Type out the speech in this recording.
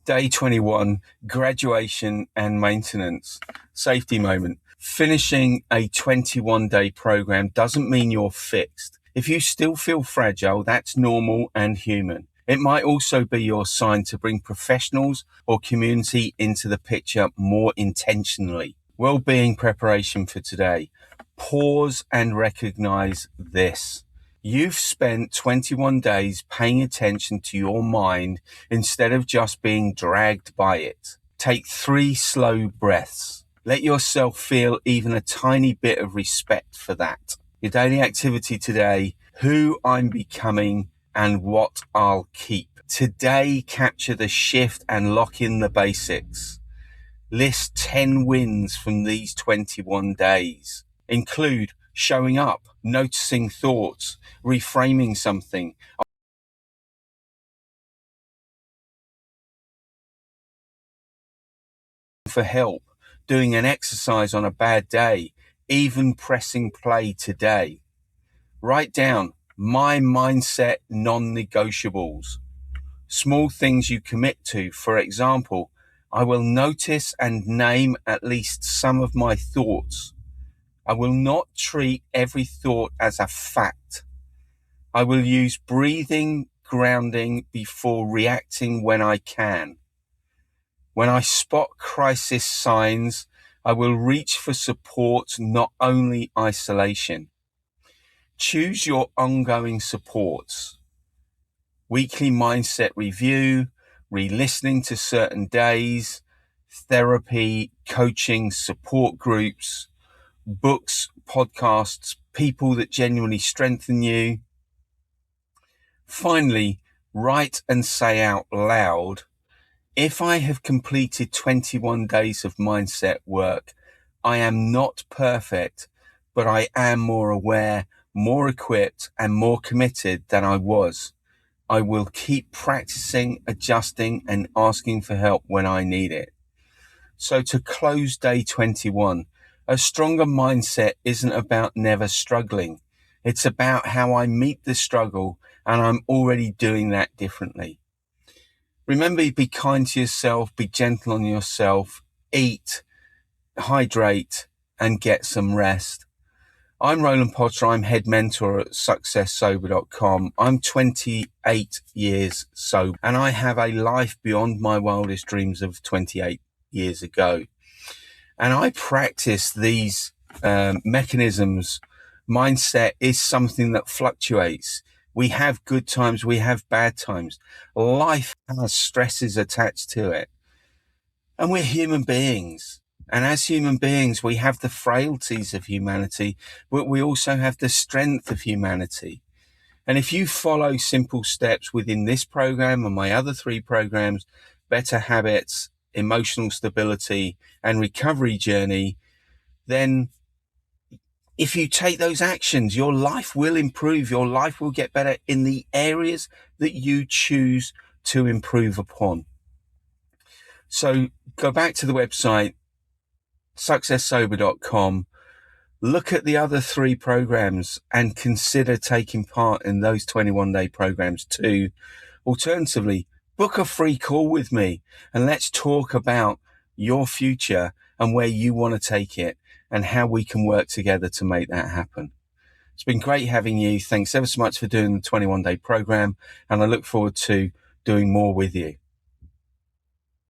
Day 21, graduation and maintenance. Safety moment. Finishing a 21-day program doesn't mean you're fixed. If you still feel fragile, that's normal and human. It might also be your sign to bring professionals or community into the picture more intentionally. Well-being preparation for today. Pause and recognize this. You've spent 21 days paying attention to your mind instead of just being dragged by it. Take 3 slow breaths. Let yourself feel even a tiny bit of respect for that. Your daily activity today, who I'm becoming and what I'll keep. Today, capture the shift and lock in the basics. List 10 wins from these 21 days. Include showing up, noticing thoughts, reframing something, for help, doing an exercise on a bad day, even pressing play today. Write down my mindset non-negotiables. Small things you commit to. For example, I will notice and name at least some of my thoughts. I will not treat every thought as a fact. I will use breathing, grounding before reacting when I can. When I spot crisis signs, I will reach for support, not only isolation. Choose your ongoing supports. Weekly mindset review, re-listening to certain days, therapy, coaching, support groups, books, podcasts, people that genuinely strengthen you. Finally, write and say out loud, if I have completed 21 days of mindset work, I am not perfect, but I am more aware, more equipped, and more committed than I was. I will keep practicing, adjusting, and asking for help when I need it. So to close day 21, a stronger mindset isn't about never struggling. It's about how I meet the struggle, and I'm already doing that differently. Remember, be kind to yourself, be gentle on yourself, eat, hydrate, and get some rest. I'm Roland Potter. I'm head mentor at successsober.com. I'm 28 years sober, and I have a life beyond my wildest dreams of 28 years ago. And I practice these mechanisms. Mindset is something that fluctuates. We have good times, we have bad times. Life has stresses attached to it. And we're human beings. And as human beings, we have the frailties of humanity, but we also have the strength of humanity. And if you follow simple steps within this program and my other 3 programs, Better Habits, Emotional Stability, and Recovery Journey, then if you take those actions, your life will improve. Your life will get better in the areas that you choose to improve upon. So go back to the website, successsober.com, look at the other 3 programs and consider taking part in those 21-day programs too. Alternatively, book a free call with me and let's talk about your future and where you want to take it and how we can work together to make that happen. It's been great having you. Thanks ever so much for doing the 21-day program, and I look forward to doing more with you.